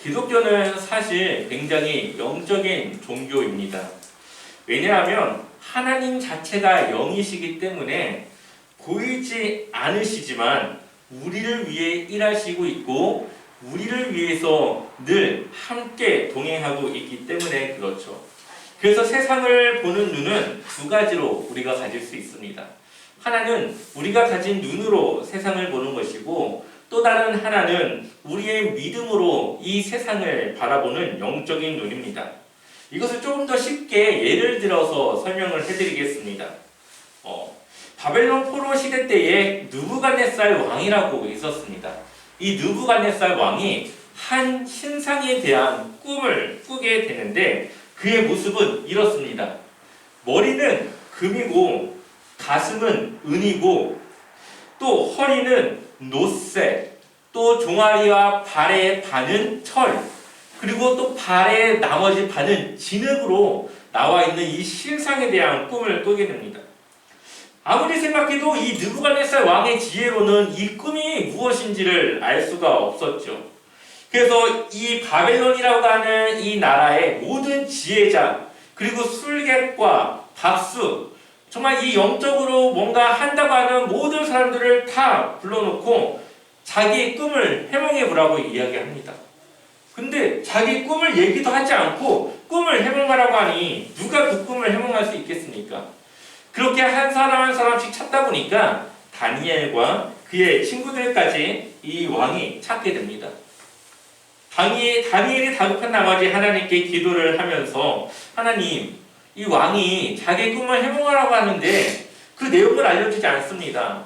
기독교는 사실 굉장히 영적인 종교입니다. 왜냐하면 하나님 자체가 영이시기 때문에 보이지 않으시지만 우리를 위해 일하시고 있고 우리를 위해서 늘 함께 동행하고 있기 때문에 그렇죠. 그래서 세상을 보는 눈은 두 가지로 우리가 가질 수 있습니다. 하나는 우리가 가진 눈으로 세상을 보는 것이고 또 다른 하나는 우리의 믿음으로 이 세상을 바라보는 영적인 눈입니다. 이것을 조금 더 쉽게 예를 들어서 설명을 해드리겠습니다. 바벨론 포로 시대 때에 느부갓네살 왕이라고 있었습니다. 이 느부갓네살 왕이 한 신상에 대한 꿈을 꾸게 되는데 그의 모습은 이렇습니다. 머리는 금이고 가슴은 은이고 또 허리는 노쇠, 또 종아리와 발의 반은 철, 그리고 또 발의 나머지 반은 진흙으로 나와 있는 이 신상에 대한 꿈을 꾸게 됩니다. 아무리 생각해도 이 느부갓네살 왕의 지혜로는 이 꿈이 무엇인지를 알 수가 없었죠. 그래서 이 바벨론이라고 하는 이 나라의 모든 지혜자, 그리고 술객과 박수, 정말 이 영적으로 뭔가 한다고 하는 모든 사람들을 다 불러놓고 자기의 꿈을 해몽해 보라고 이야기합니다. 근데 자기 꿈을 얘기도 하지 않고 꿈을 해몽하라고 하니 누가 그 꿈을 해몽할 수 있겠습니까? 그렇게 한 사람 한 사람씩 찾다 보니까 다니엘과 그의 친구들까지 이 왕이 찾게 됩니다. 다니엘이 다급한 나머지 하나님께 기도를 하면서 하나님, 이 왕이 자기 꿈을 해몽하라고 하는데 그 내용을 알려주지 않습니다.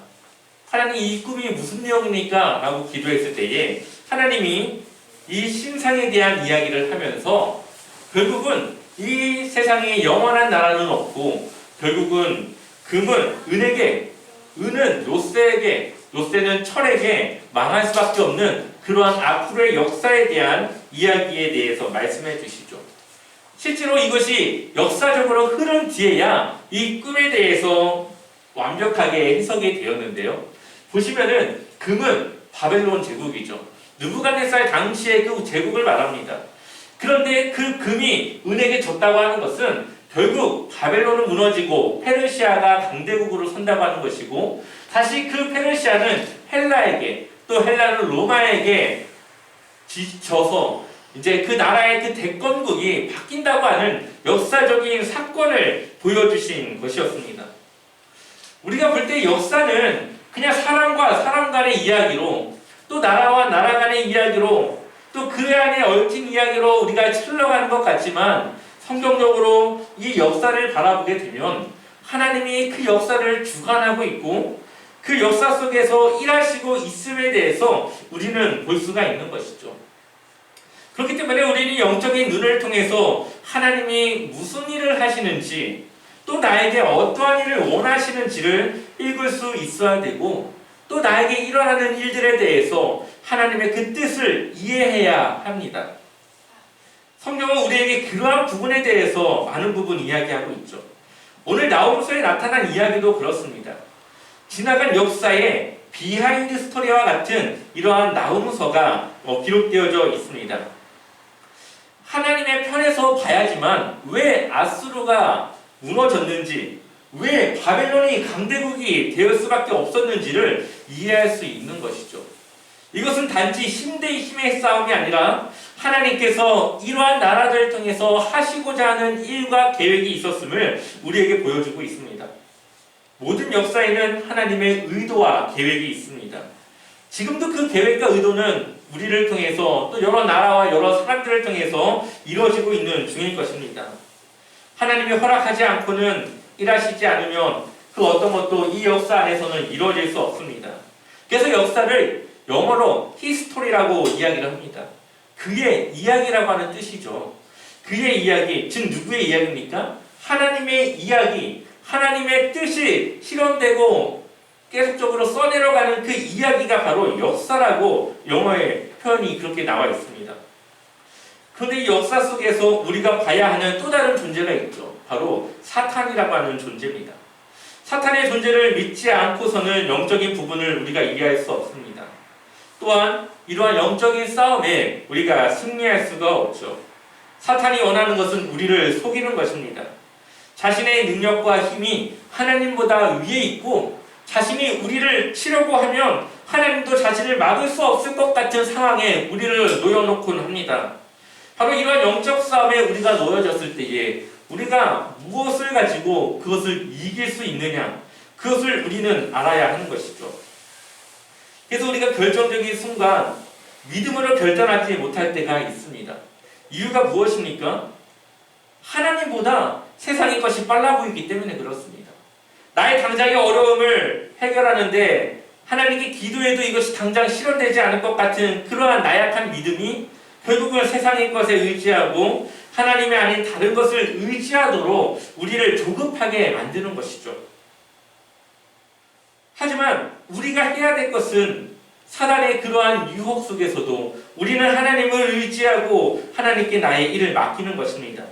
하나님, 이 꿈이 무슨 내용입니까? 라고 기도했을 때에 하나님이 이 신상에 대한 이야기를 하면서 결국은 이 세상에 영원한 나라는 없고 결국은 금은 은에게, 은은 노쇠에게, 노쇠는 철에게 망할 수밖에 없는 그러한 앞으로의 역사에 대한 이야기에 대해서 말씀해 주시죠. 실제로 이것이 역사적으로 흐른 뒤에야 이 꿈에 대해서 완벽하게 해석이 되었는데요. 보시면은 금은 바벨론 제국이죠. 느부갓네살 당시의 그 제국을 말합니다. 그런데 그 금이 은에게 졌다고 하는 것은 결국 바벨론은 무너지고 페르시아가 강대국으로 선다고 하는 것이고 다시 그 페르시아는 헬라에게 또 헬라는 로마에게 져서 이제 그 나라의 그 대권국이 바뀐다고 하는 역사적인 사건을 보여주신 것이었습니다. 우리가 볼 때 역사는 그냥 사람과 사람 간의 이야기로 또 나라와 나라 간의 이야기로 또 그 안에 얽힌 이야기로 우리가 흘러가는 것 같지만 성경적으로 이 역사를 바라보게 되면 하나님이 그 역사를 주관하고 있고 그 역사 속에서 일하시고 있음에 대해서 우리는 볼 수가 있는 것이죠. 그렇기 때문에 우리는 영적인 눈을 통해서 하나님이 무슨 일을 하시는지 또 나에게 어떠한 일을 원하시는지를 읽을 수 있어야 되고 또 나에게 일어나는 일들에 대해서 하나님의 그 뜻을 이해해야 합니다. 성경은 우리에게 그러한 부분에 대해서 많은 부분 이야기하고 있죠. 오늘 나홈서에 나타난 이야기도 그렇습니다. 지나간 역사에 비하인드 스토리와 같은 이러한 나홈서가 기록되어져 있습니다. 하나님의 편에서 봐야지만 왜 아수르가 무너졌는지, 왜 바벨론이 강대국이 될 수밖에 없었는지를 이해할 수 있는 것이죠. 이것은 단지 힘 대 힘의 싸움이 아니라 하나님께서 이러한 나라들을 통해서 하시고자 하는 일과 계획이 있었음을 우리에게 보여주고 있습니다. 모든 역사에는 하나님의 의도와 계획이 있습니다. 지금도 그 계획과 의도는 우리를 통해서 또 여러 나라와 여러 사람들을 통해서 이루어지고 있는 중일 것입니다. 하나님이 허락하지 않고는 일하시지 않으면 그 어떤 것도 이 역사 안에서는 이루어질 수 없습니다. 그래서 역사를 영어로 히스토리라고 이야기를 합니다. 그의 이야기라고 하는 뜻이죠. 그의 이야기, 즉 누구의 이야기입니까? 하나님의 이야기, 하나님의 뜻이 실현되고 계속적으로 써내려가는 그 이야기가 바로 역사라고 영어의 표현이 그렇게 나와 있습니다. 그런데 이 역사 속에서 우리가 봐야 하는 또 다른 존재가 있죠. 바로 사탄이라고 하는 존재입니다. 사탄의 존재를 믿지 않고서는 영적인 부분을 우리가 이해할 수 없습니다. 또한 이러한 영적인 싸움에 우리가 승리할 수가 없죠. 사탄이 원하는 것은 우리를 속이는 것입니다. 자신의 능력과 힘이 하나님보다 위에 있고 자신이 우리를 치려고 하면 하나님도 자신을 막을 수 없을 것 같은 상황에 우리를 놓여놓곤 합니다. 바로 이러한 영적 싸움에 우리가 놓여졌을 때에 우리가 무엇을 가지고 그것을 이길 수 있느냐, 그것을 우리는 알아야 하는 것이죠. 그래서 우리가 결정적인 순간 믿음으로 결단하지 못할 때가 있습니다. 이유가 무엇입니까? 하나님보다 세상의 것이 빨라 보이기 때문에 그렇습니다. 나의 당장의 어려움을 해결하는데 하나님께 기도해도 이것이 당장 실현되지 않을 것 같은 그러한 나약한 믿음이 결국은 세상의 것에 의지하고 하나님이 아닌 다른 것을 의지하도록 우리를 조급하게 만드는 것이죠. 하지만 우리가 해야 될 것은 사단의 그러한 유혹 속에서도 우리는 하나님을 의지하고 하나님께 나의 일을 맡기는 것입니다.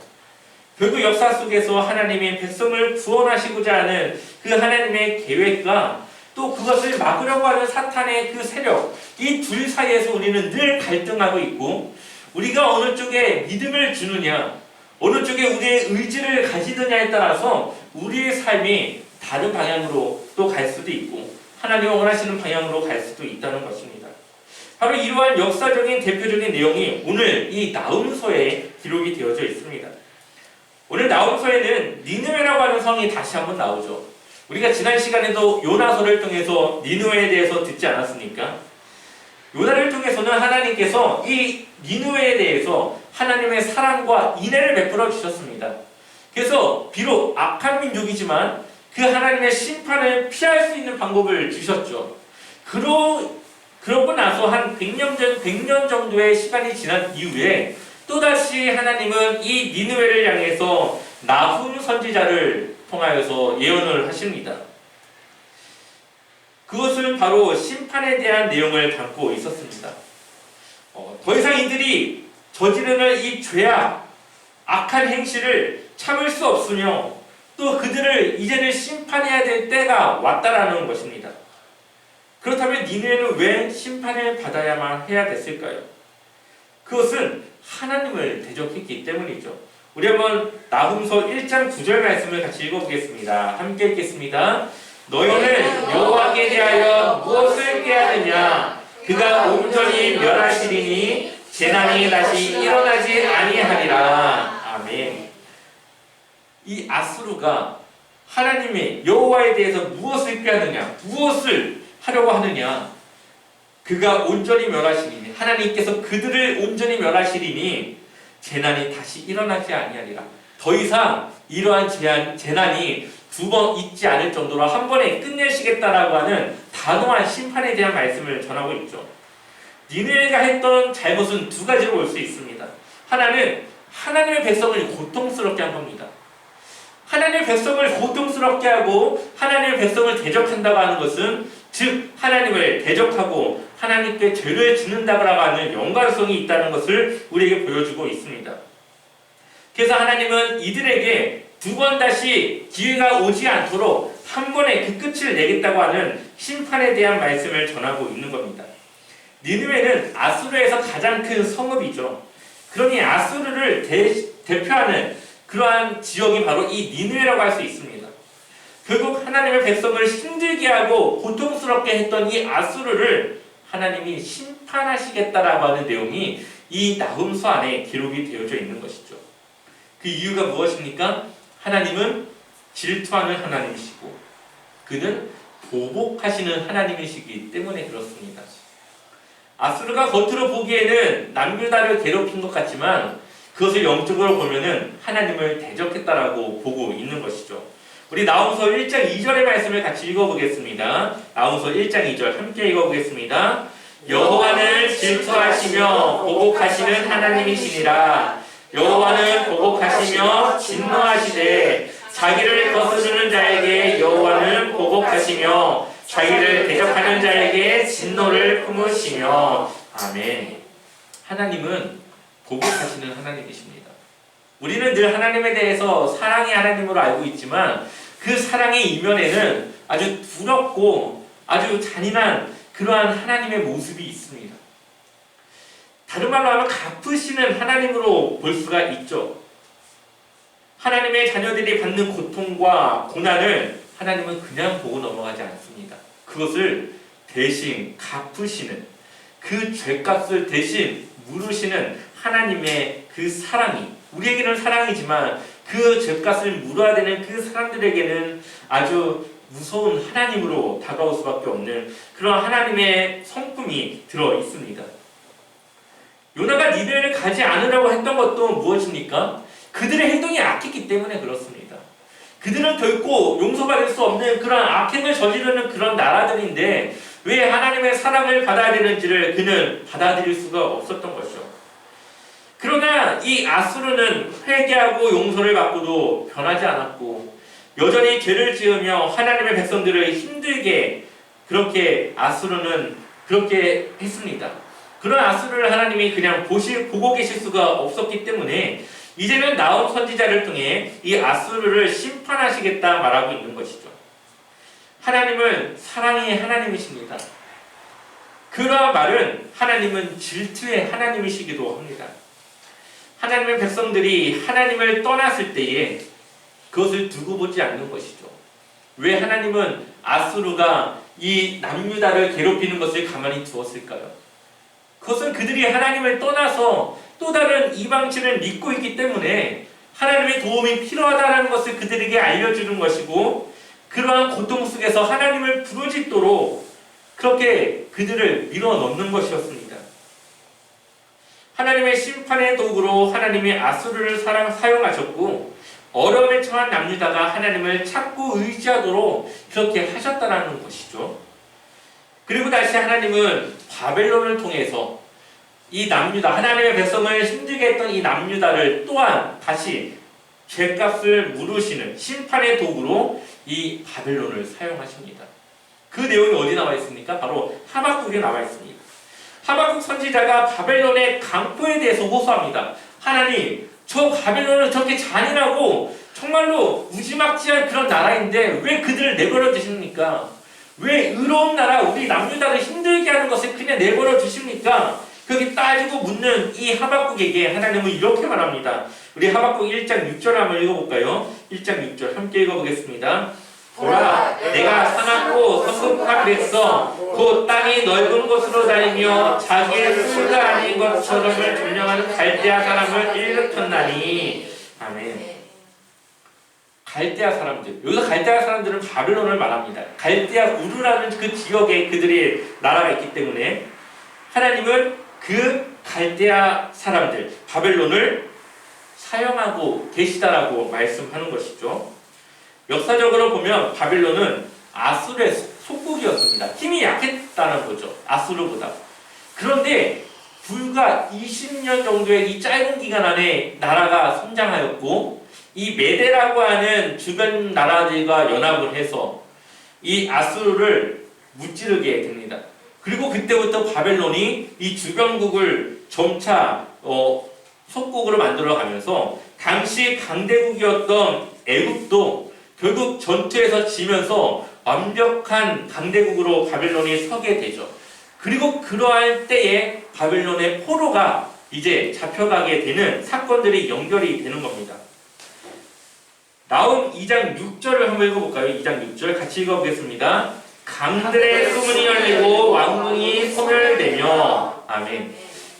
결국 역사 속에서 하나님의 백성을 구원하시고자 하는 그 하나님의 계획과 또 그것을 막으려고 하는 사탄의 그 세력, 이 둘 사이에서 우리는 늘 갈등하고 있고 우리가 어느 쪽에 믿음을 주느냐, 어느 쪽에 우리의 의지를 가지느냐에 따라서 우리의 삶이 다른 방향으로 또 갈 수도 있고 하나님이 원하시는 방향으로 갈 수도 있다는 것입니다. 바로 이러한 역사적인 대표적인 내용이 오늘 이 나훔서에 기록이 되어져 있습니다. 오늘 나훔서에는 니느웨라고 하는 성이 다시 한번 나오죠. 우리가 지난 시간에도 요나서를 통해서 니느웨에 대해서 듣지 않았습니까? 요나를 통해서는 하나님께서 이 니느웨에 대해서 하나님의 사랑과 인애를 베풀어 주셨습니다. 그래서 비록 악한 민족이지만 그 하나님의 심판을 피할 수 있는 방법을 주셨죠. 그러고 나서 한 100년 정도의 시간이 지난 이후에 또다시 하나님은 이 니느웨를 향해서 나훔 선지자를 통하여서 예언을 하십니다. 그것은 바로 심판에 대한 내용을 담고 있었습니다. 더 이상 이들이 저지르는 이 죄악, 악한 행실을 참을 수 없으며 또 그들을 이제는 심판해야 될 때가 왔다라는 것입니다. 그렇다면 니느웨는 왜 심판을 받아야만 해야 됐을까요? 그것은 하나님을 대적했기 때문이죠. 우리 한번 나훔서 1장 9절 말씀을 같이 읽어보겠습니다. 함께 읽겠습니다. 너희는 여호와께 대하여 무엇을 꾀하느냐? 그가 온전히 멸하시리니 재난이 다시 일어나지 아니하리라. 아멘. 이 아수르가 하나님의 여호와에 대해서 무엇을 꾀하느냐? 무엇을 하려고 하느냐? 그가 온전히 멸하시리니 하나님께서 그들을 온전히 멸하시리니 재난이 다시 일어나지 아니하리라. 더 이상 이러한 재난이 두 번 있지 않을 정도로 한 번에 끝내시겠다라고 하는 단호한 심판에 대한 말씀을 전하고 있죠. 니느웨가 했던 잘못은 두 가지로 볼 수 있습니다. 하나는 하나님의 백성을 고통스럽게 한 겁니다. 하나님의 백성을 고통스럽게 하고 하나님의 백성을 대적한다고 하는 것은 즉 하나님을 대적하고 하나님께 죄를 짓는다고 하는 연관성이 있다는 것을 우리에게 보여주고 있습니다. 그래서 하나님은 이들에게 두 번 다시 기회가 오지 않도록 한 번에 그 끝을 내겠다고 하는 심판에 대한 말씀을 전하고 있는 겁니다. 니느웨는 아수르에서 가장 큰 성읍이죠. 그러니 아수르를 대표하는 그러한 지역이 바로 이 니느웨라고 할 수 있습니다. 결국 하나님의 백성을 힘들게 하고 고통스럽게 했던 이 아수르를 하나님이 심판하시겠다라고 하는 내용이 이 나훔서 안에 기록이 되어져 있는 것이죠. 그 이유가 무엇입니까? 하나님은 질투하는 하나님이시고 그는 보복하시는 하나님이시기 때문에 그렇습니다. 아수르가 겉으로 보기에는 남유다를 괴롭힌 것 같지만 그것을 영적으로 보면은 하나님을 대적했다라고 보고 있는 것이죠. 우리 나훔서 1장 2절의 말씀을 같이 읽어보겠습니다. 나훔서 1장 2절 함께 읽어보겠습니다. 여호와는 질투하시며 보복하시는 하나님이시니라. 여호와는 보복하시며 진노하시되 자기를 거스르는 자에게 여호와는 보복하시며 자기를 대적하는 자에게 진노를 품으시며 아멘. 하나님은 보복하시는 하나님이십니다. 우리는 늘 하나님에 대해서 사랑의 하나님으로 알고 있지만 그 사랑의 이면에는 아주 두렵고 아주 잔인한 그러한 하나님의 모습이 있습니다. 다른 말로 하면 갚으시는 하나님으로 볼 수가 있죠. 하나님의 자녀들이 받는 고통과 고난을 하나님은 그냥 보고 넘어가지 않습니다. 그것을 대신 갚으시는, 그 죄값을 대신 물으시는 하나님의 그 사랑이, 우리에게는 사랑이지만 그 죄값을 물어야 되는 그 사람들에게는 아주 무서운 하나님으로 다가올 수밖에 없는 그런 하나님의 성품이 들어 있습니다. 요나가 니느웨를 가지 않으라고 했던 것도 무엇입니까? 그들의 행동이 악했기 때문에 그렇습니다. 그들은 결코 용서받을 수 없는 그런 악행을 저지르는 그런 나라들인데 왜 하나님의 사랑을 받아야 되는지를 그는 받아들일 수가 없었던 것이죠. 그러나 이 아수르는 회개하고 용서를 받고도 변하지 않았고 여전히 죄를 지으며 하나님의 백성들을 힘들게 그렇게 아수르는 그렇게 했습니다. 그런 아수르를 하나님이 그냥 보고 계실 수가 없었기 때문에 이제는 나홈 선지자를 통해 이 아수르를 심판하시겠다 말하고 있는 것이죠. 하나님은 사랑의 하나님이십니다. 그러한 말은 하나님은 질투의 하나님이시기도 합니다. 하나님의 백성들이 하나님을 떠났을 때에 그것을 두고 보지 않는 것이죠. 왜 하나님은 아수르가 이 남유다를 괴롭히는 것을 가만히 두었을까요? 그것은 그들이 하나님을 떠나서 또 다른 이방신을 믿고 있기 때문에 하나님의 도움이 필요하다는 것을 그들에게 알려주는 것이고 그러한 고통 속에서 하나님을 부르짖도록 그렇게 그들을 밀어넣는 것이었습니다. 하나님의 심판의 도구로 하나님이 아수르를 사용하셨고 어려움에 처한 남유다가 하나님을 찾고 의지하도록 그렇게 하셨다는 것이죠. 그리고 다시 하나님은 바벨론을 통해서 이 남유다, 하나님의 백성을 힘들게 했던 이 남유다를 또한 다시 죄값을 물으시는 심판의 도구로 이 바벨론을 사용하십니다. 그 내용이 어디 나와 있습니까? 바로 하박국에 나와 있습니다. 하박국 선지자가 바벨론의 강포에 대해서 호소합니다. 하나님, 저 바벨론은 저렇게 잔인하고 정말로 무지막지한 그런 나라인데 왜 그들을 내버려 두십니까? 왜 의로운 나라 우리 남유다를 힘들게 하는 것을 그냥 내버려 두십니까? 그렇게 따지고 묻는 이 하박국에게 하나님은 이렇게 말합니다. 우리 하박국 1장 6절 한번 읽어볼까요? 1장 6절 함께 읽어보겠습니다. 보라, 내가 사납고 성급한 백성 곧 땅이 넓은 곳으로 다니며 자기의 수가 아닌 것처럼을 점령하는 갈대아 사람을 일으켰나니. 아멘. 갈대아 사람들, 여기서 갈대아 사람들은 바벨론을 말합니다. 갈대아 우르라는 그 지역에 그들의 나라가 있기 때문에 하나님은 그 갈대아 사람들, 바벨론을 사용하고 계시다라고 말씀하는 것이죠. 역사적으로 보면 바벨론은 아수르의 속국이었습니다. 힘이 약했다는 거죠. 아수르보다. 그런데 불과 20년 정도의 이 짧은 기간 안에 나라가 성장하였고 이 메대라고 하는 주변 나라들과 연합을 해서 이 아수르를 무찌르게 됩니다. 그리고 그때부터 바벨론이 이 주변국을 점차 속국으로 만들어가면서 당시 강대국이었던 애굽도 결국 전투에서 지면서 완벽한 강대국으로 바벨론이 서게 되죠. 그리고 그러할 때에 바벨론의 포로가 이제 잡혀가게 되는 사건들이 연결이 되는 겁니다. 나홈 2장 6절을 한번 읽어볼까요? 2장 6절 같이 읽어보겠습니다. 강들의 수문이 열리고 왕궁이 소멸되며. 아멘.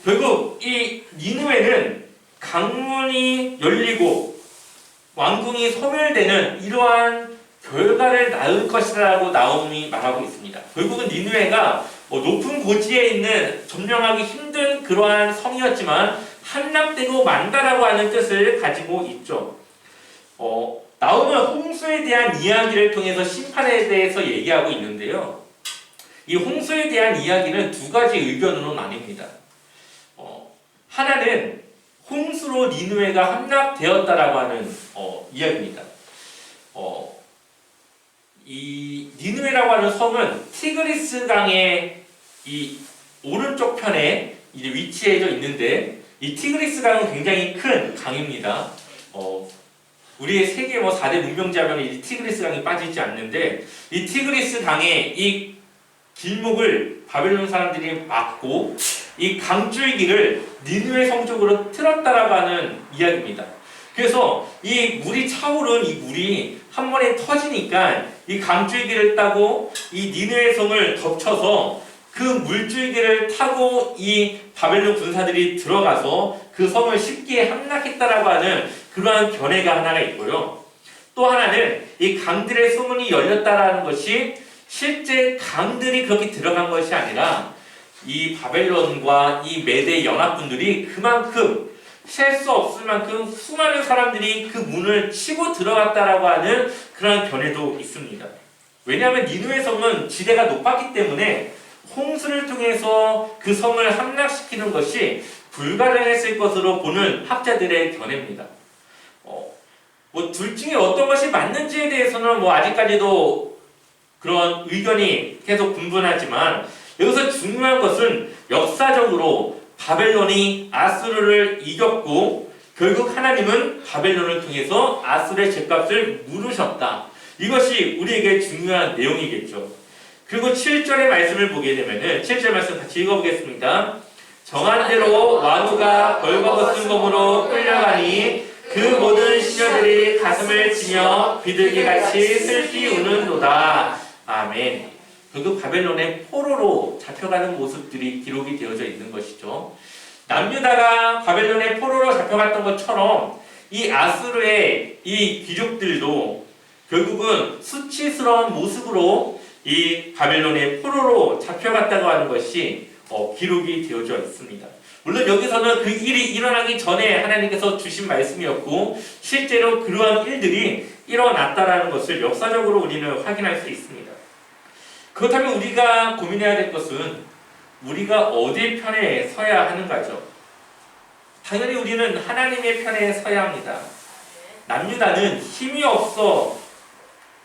결국 이 니느웨는 강문이 열리고 왕궁이 소멸되는 이러한 결과를 낳을 것이라고 나홈이 말하고 있습니다. 결국은 니느웨가 높은 고지에 있는 점령하기 힘든 그러한 성이었지만 함락되고 만다라고 하는 뜻을 가지고 있죠. 나홈은 홍수에 대한 이야기를 통해서 심판에 대해서 얘기하고 있는데요. 이 홍수에 대한 이야기는 두 가지 의견으로 나뉩니다. 하나는 홍수로 니느웨가 함락되었다라고 하는 이야기입니다. 이 니느웨라고 하는 성은 티그리스 강의 이 오른쪽 편에 이제 위치해져 있는데 이 티그리스 강은 굉장히 큰 강입니다. 우리의 세계 4대 문명지 하면 이 티그리스 강이 빠지지 않는데 이 티그리스 강의 이 길목을 바벨론 사람들이 막고 이 강줄기를 니느웨 성 쪽으로 틀었다라고 하는 이야기입니다. 그래서 이 물이 차오른 이 물이 한 번에 터지니까 이 강줄기를 따고 이 니느웨 성을 덮쳐서 그 물줄기를 타고 이 바벨론 군사들이 들어가서 그 성을 쉽게 함락했다라고 하는 그러한 견해가 하나가 있고요. 또 하나는 이 강들의 수문이 열렸다라는 것이 실제 강들이 그렇게 들어간 것이 아니라 이 바벨론과 이 메대 연합군들이 그만큼 셀 수 없을 만큼 수많은 사람들이 그 문을 치고 들어갔다라고 하는 그런 견해도 있습니다. 왜냐하면 니느웨 성은 지대가 높았기 때문에 홍수를 통해서 그 성을 함락시키는 것이 불가능했을 것으로 보는 학자들의 견해입니다. 뭐 둘 중에 어떤 것이 맞는지에 대해서는 뭐 아직까지도 그런 의견이 계속 분분하지만 여기서 중요한 것은 역사적으로 바벨론이 아수르를 이겼고 결국 하나님은 바벨론을 통해서 아수르의 죗값을 물으셨다. 이것이 우리에게 중요한 내용이겠죠. 그리고 7절의 말씀을 보게 되면은 7절 말씀 같이 읽어보겠습니다. 정한 대로 완후가 벌거벗은 몸으로 끌려가니 그 모든 시녀들이 가슴을 치며 비둘기같이 슬피 우는도다. 아멘. 결국 바벨론의 포로로 잡혀가는 모습들이 기록이 되어져 있는 것이죠. 남유다가 바벨론의 포로로 잡혀갔던 것처럼 이 아수르의 이 귀족들도 결국은 수치스러운 모습으로 이 바벨론의 포로로 잡혀갔다고 하는 것이 기록이 되어져 있습니다. 물론 여기서는 그 일이 일어나기 전에 하나님께서 주신 말씀이었고 실제로 그러한 일들이 일어났다라는 것을 역사적으로 우리는 확인할 수 있습니다. 그렇다면 우리가 고민해야 될 것은 우리가 어디 편에 서야 하는가죠. 당연히 우리는 하나님의 편에 서야 합니다. 남유다는 힘이 없어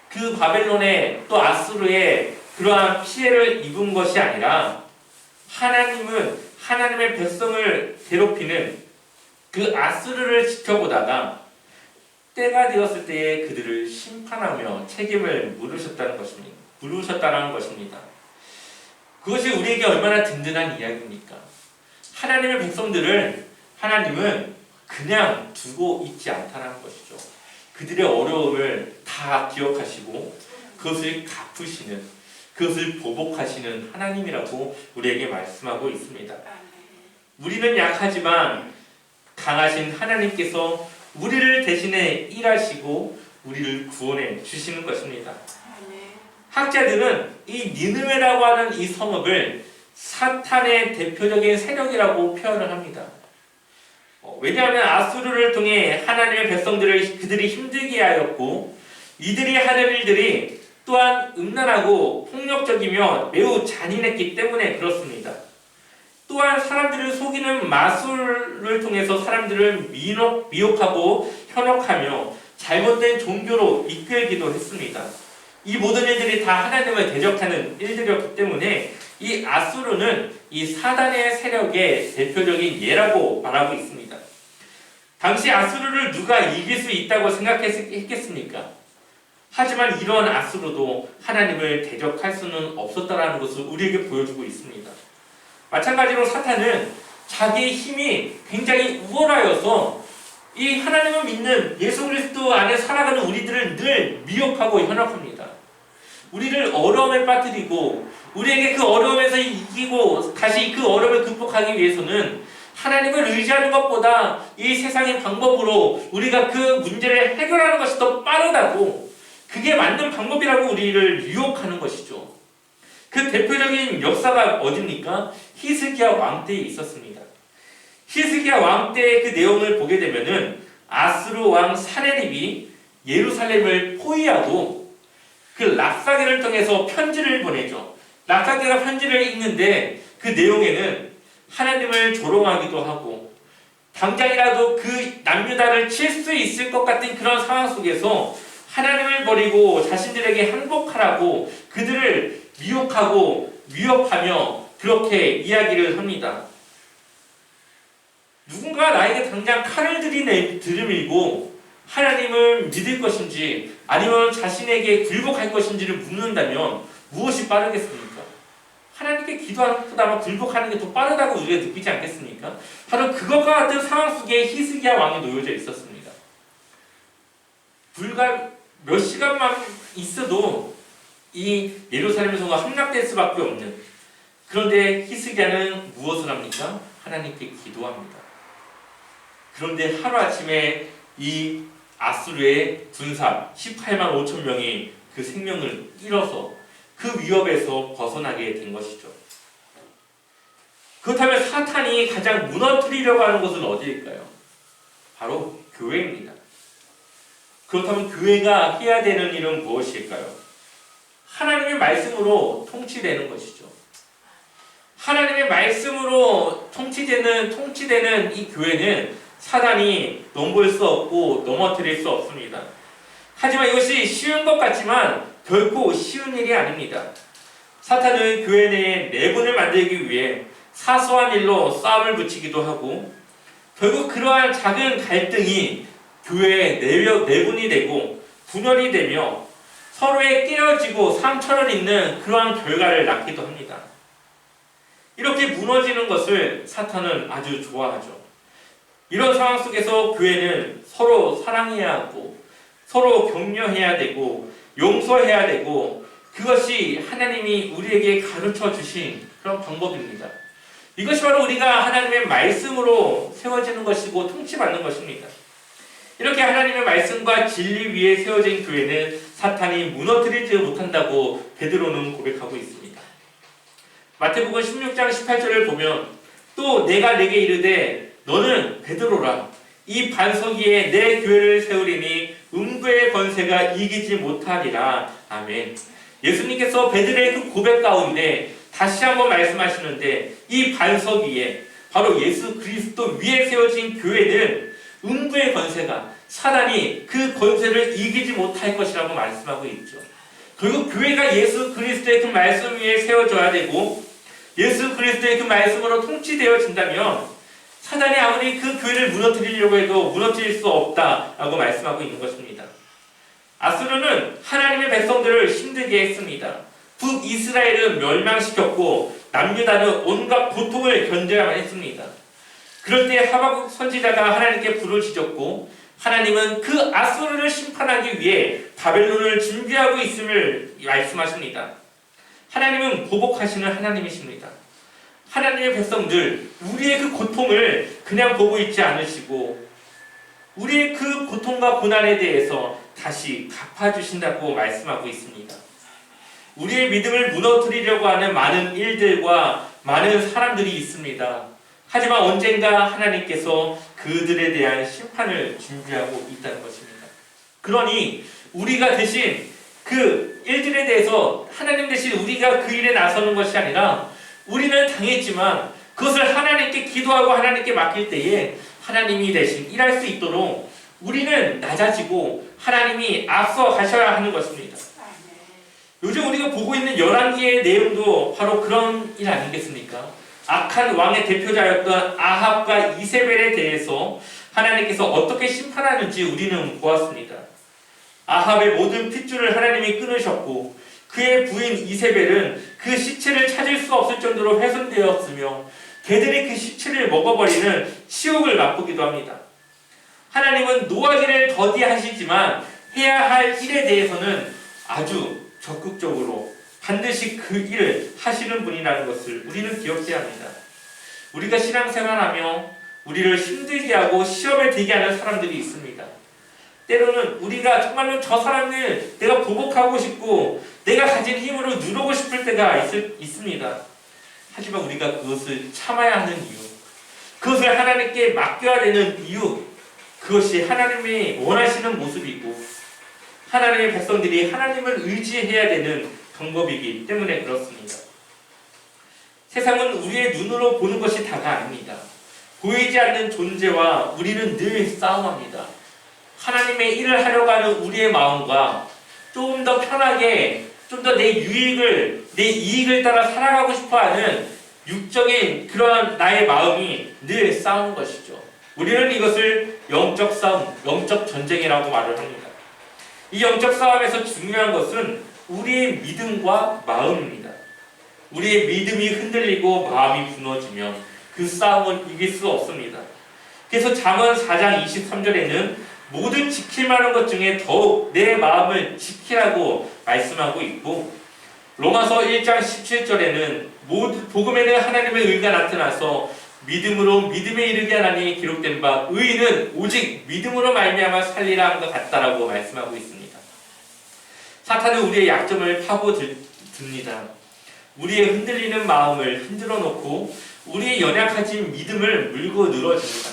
그 바벨론의 또 아수르의 그러한 피해를 입은 것이 아니라 하나님은 하나님의 백성을 괴롭히는 그 아수르를 지켜보다가 때가 되었을 때에 그들을 심판하며 책임을 물으셨다는 것입니다. 그것이 우리에게 얼마나 든든한 이야기입니까? 하나님의 백성들을 하나님은 그냥 두고 있지 않다는 것이죠. 그들의 어려움을 다 기억하시고 그것을 갚으시는, 그것을 보복하시는 하나님이라고 우리에게 말씀하고 있습니다. 우리는 약하지만 강하신 하나님께서 우리를 대신해 일하시고 우리를 구원해 주시는 것입니다. 학자들은 이 니느웨라고 하는 이 성읍을 사탄의 대표적인 세력이라고 표현을 합니다. 왜냐하면 아수르를 통해 하나님의 백성들을 그들이 힘들게 하였고 이들이 하는 일들이 또한 음란하고 폭력적이며 매우 잔인했기 때문에 그렇습니다. 또한 사람들을 속이는 마술을 통해서 사람들을 미혹하고 현혹하며 잘못된 종교로 이끌기도 했습니다. 이 모든 일들이 다 하나님을 대적하는 일들이었기 때문에 이 아수르는 이 사단의 세력의 대표적인 예라고 말하고 있습니다. 당시 아수르를 누가 이길 수 있다고 생각했겠습니까? 하지만 이런 아수르도 하나님을 대적할 수는 없었다는 것을 우리에게 보여주고 있습니다. 마찬가지로 사탄은 자기의 힘이 굉장히 우월하여서 이 하나님을 믿는 예수 그리스도 안에 살아가는 우리들을 늘 미혹하고 현혹합니다. 우리를 어려움에 빠뜨리고 우리에게 그 어려움에서 이기고 다시 그 어려움을 극복하기 위해서는 하나님을 의지하는 것보다 이 세상의 방법으로 우리가 그 문제를 해결하는 것이 더 빠르다고 그게 맞는 방법이라고 우리를 유혹하는 것이죠. 그 대표적인 역사가 어딥니까? 히스기야 왕 때에 있었습니다. 히스기야 왕 때의 그 내용을 보게 되면은 아스루 왕 사네립이 예루살렘을 포위하고 그 랍사게를 통해서 편지를 보내죠. 랍사게가 편지를 읽는데 그 내용에는 하나님을 조롱하기도 하고 당장이라도 그 남유다를 칠 수 있을 것 같은 그런 상황 속에서 하나님을 버리고 자신들에게 항복하라고 그들을 미혹하고 위협하며 그렇게 이야기를 합니다. 누군가 나에게 당장 칼을 들이밀고 하나님을 믿을 것인지 아니면 자신에게 굴복할 것인지를 묻는다면 무엇이 빠르겠습니까? 하나님께 기도하는 것보다 아마 굴복하는 게 더 빠르다고 우리가 느끼지 않겠습니까? 바로 그것과 같은 상황 속에 히스기야 왕이 놓여져 있었습니다. 불과 몇 시간만 있어도 이 예루살렘 성가 함락될 수밖에 없는, 그런데 히스기야는 무엇을 합니까? 하나님께 기도합니다. 그런데 하루아침에 이 아수르의 군사 18만 5천 명이 그 생명을 잃어서 그 위협에서 벗어나게 된 것이죠. 그렇다면 사탄이 가장 무너뜨리려고 하는 것은 어디일까요? 바로 교회입니다. 그렇다면 교회가 해야 되는 일은 무엇일까요? 하나님의 말씀으로 통치되는 것이죠. 하나님의 말씀으로 통치되는 이 교회는 사단이 넘볼 수 없고 넘어뜨릴 수 없습니다. 하지만 이것이 쉬운 것 같지만 결코 쉬운 일이 아닙니다. 사탄은 교회 내에 내분을 만들기 위해 사소한 일로 싸움을 붙이기도 하고, 결국 그러한 작은 갈등이 교회에 내분이 되고 분열이 되며 서로의 깨어지고 상처를 입는 그러한 결과를 낳기도 합니다. 이렇게 무너지는 것을 사탄은 아주 좋아하죠. 이런 상황 속에서 교회는 서로 사랑해야 하고 서로 격려해야 되고 용서해야 되고, 그것이 하나님이 우리에게 가르쳐 주신 그런 방법입니다. 이것이 바로 우리가 하나님의 말씀으로 세워지는 것이고 통치받는 것입니다. 이렇게 하나님의 말씀과 진리 위에 세워진 교회는 사탄이 무너뜨리지 못한다고 베드로는 고백하고 있습니다. 마태복음 16장 18절을 보면, 또 내가 내게 이르되 너는 베드로라, 이 반석 위에 내 교회를 세우리니 음부의 권세가 이기지 못하리라. 아멘. 예수님께서 베드로의 그 고백 가운데 다시 한번 말씀하시는데, 이 반석 위에, 바로 예수 그리스도 위에 세워진 교회는 음부의 권세가, 사단이 그 권세를 이기지 못할 것이라고 말씀하고 있죠. 결국 교회가 예수 그리스도의 그 말씀 위에 세워져야 되고, 예수 그리스도의 그 말씀으로 통치되어진다면 사단이 아무리 그 교회를 무너뜨리려고 해도 무너뜨릴 수 없다라고 말씀하고 있는 것입니다. 아수르는 하나님의 백성들을 힘들게 했습니다. 북이스라엘은 멸망시켰고 남유다는 온갖 고통을 견뎌야만 했습니다. 그럴 때 하박국 선지자가 하나님께 불을 지졌고, 하나님은 그 아수르를 심판하기 위해 바벨론을 준비하고 있음을 말씀하십니다. 하나님은 보복하시는 하나님이십니다. 하나님의 백성들, 우리의 그 고통을 그냥 보고 있지 않으시고 우리의 그 고통과 고난에 대해서 다시 갚아주신다고 말씀하고 있습니다. 우리의 믿음을 무너뜨리려고 하는 많은 일들과 많은 사람들이 있습니다. 하지만 언젠가 하나님께서 그들에 대한 심판을 준비하고 있다는 것입니다. 그러니 우리가 대신 그 일들에 대해서 하나님 대신 우리가 그 일에 나서는 것이 아니라, 우리는 당했지만 그것을 하나님께 기도하고 하나님께 맡길 때에 하나님이 대신 일할 수 있도록 우리는 낮아지고 하나님이 앞서 가셔야 하는 것입니다. 요즘 우리가 보고 있는 열왕기의 내용도 바로 그런 일 아니겠습니까? 악한 왕의 대표자였던 아합과 이세벨에 대해서 하나님께서 어떻게 심판하는지 우리는 보았습니다. 아합의 모든 핏줄을 하나님이 끊으셨고, 그의 부인 이세벨은 그 시체를 찾을 수 없을 정도로 훼손되었으며 개들이 그 시체를 먹어버리는 치욕을 맛보기도 합니다. 하나님은 노하기를 더디하시지만 해야 할 일에 대해서는 아주 적극적으로 반드시 그 일을 하시는 분이라는 것을 우리는 기억해야 합니다. 우리가 신앙생활하며 우리를 힘들게 하고 시험에 들게 하는 사람들이 있습니다. 때로는 우리가 정말로 저 사람을 내가 보복하고 싶고 내가 가진 힘으로 누르고 싶을 때가 있습니다. 하지만 우리가 그것을 참아야 하는 이유, 그것을 하나님께 맡겨야 되는 이유, 그것이 하나님이 원하시는 모습이고 하나님의 백성들이 하나님을 의지해야 되는 방법이기 때문에 그렇습니다. 세상은 우리의 눈으로 보는 것이 다가 아닙니다. 보이지 않는 존재와 우리는 늘 싸움합니다. 하나님의 일을 하려고 하는 우리의 마음과 좀 더 편하게, 좀 더 내 이익을 따라 살아가고 싶어하는 육적인 그러한 나의 마음이 늘 싸우는 것이죠. 우리는 이것을 영적 싸움, 영적 전쟁이라고 말을 합니다. 이 영적 싸움에서 중요한 것은 우리의 믿음과 마음입니다. 우리의 믿음이 흔들리고 마음이 무너지면 그 싸움을 이길 수 없습니다. 그래서 잠언 4장 23절에는 모든 지킬 만한 것 중에 더욱 내 마음을 지키라고 말씀하고 있고, 로마서 1장 17절에는 복음에는 하나님의 의가 나타나서 믿음으로 믿음에 이르게 하나니 기록된 바 의인은 오직 믿음으로 말미암아 살리라 한 것 같다라고 말씀하고 있습니다. 사탄은 우리의 약점을 파고듭니다. 우리의 흔들리는 마음을 흔들어 놓고 우리의 연약해진 믿음을 물고 늘어집니다.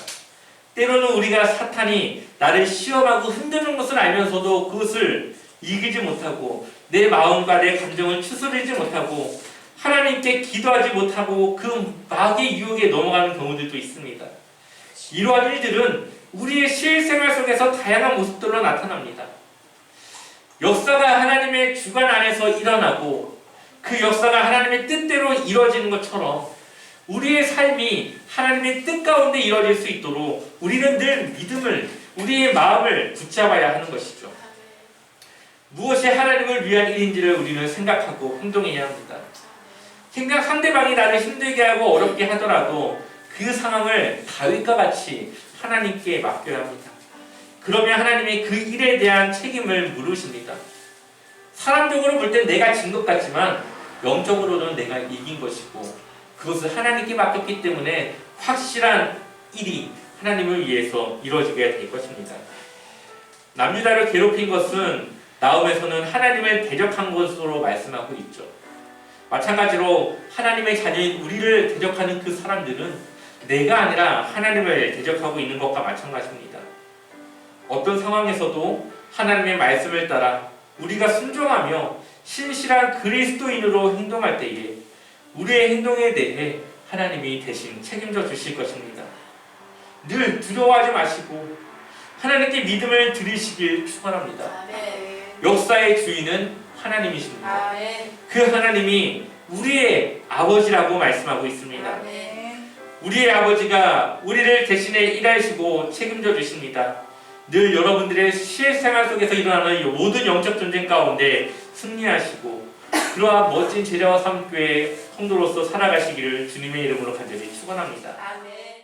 때로는 우리가 사탄이 나를 시험하고 흔드는 것을 알면서도 그것을 이기지 못하고 내 마음과 내 감정을 추스르지 못하고 하나님께 기도하지 못하고 그 마귀의 유혹에 넘어가는 경우들도 있습니다. 이러한 일들은 우리의 실생활 속에서 다양한 모습들로 나타납니다. 역사가 하나님의 주관 안에서 일어나고 그 역사가 하나님의 뜻대로 이루어지는 것처럼 우리의 삶이 하나님의 뜻 가운데 이루어질 수 있도록 우리는 늘 믿음을, 우리의 마음을 붙잡아야 하는 것이죠. 무엇이 하나님을 위한 일인지를 우리는 생각하고 행동해야 합니다. 그냥 상대방이 나를 힘들게 하고 어렵게 하더라도 그 상황을 다윗과 같이 하나님께 맡겨야 합니다. 그러면 하나님이 그 일에 대한 책임을 물으십니다. 사람적으로 볼 땐 내가 진 것 같지만 영적으로는 내가 이긴 것이고 그것을 하나님께 맡겼기 때문에 확실한 일이 하나님을 위해서 이루어지게 될 것입니다. 남유다를 괴롭힌 것은 나홈에서는 하나님을 대적한 것으로 말씀하고 있죠. 마찬가지로 하나님의 자녀인 우리를 대적하는 그 사람들은 내가 아니라 하나님을 대적하고 있는 것과 마찬가지입니다. 어떤 상황에서도 하나님의 말씀을 따라 우리가 순종하며 신실한 그리스도인으로 행동할 때에 우리의 행동에 대해 하나님이 대신 책임져 주실 것입니다. 늘 두려워하지 마시고 하나님께 믿음을 드리시길 축원합니다. 역사의 주인은 하나님이십니다. 그 하나님이 우리의 아버지라고 말씀하고 있습니다. 우리의 아버지가 우리를 대신해 일하시고 책임져 주십니다. 늘 여러분들의 실생활 속에서 일어나는 모든 영적 전쟁 가운데 승리하시고 그러한 멋진 제자와 삶교회 성도로서 살아가시기를 주님의 이름으로 간절히 축원합니다.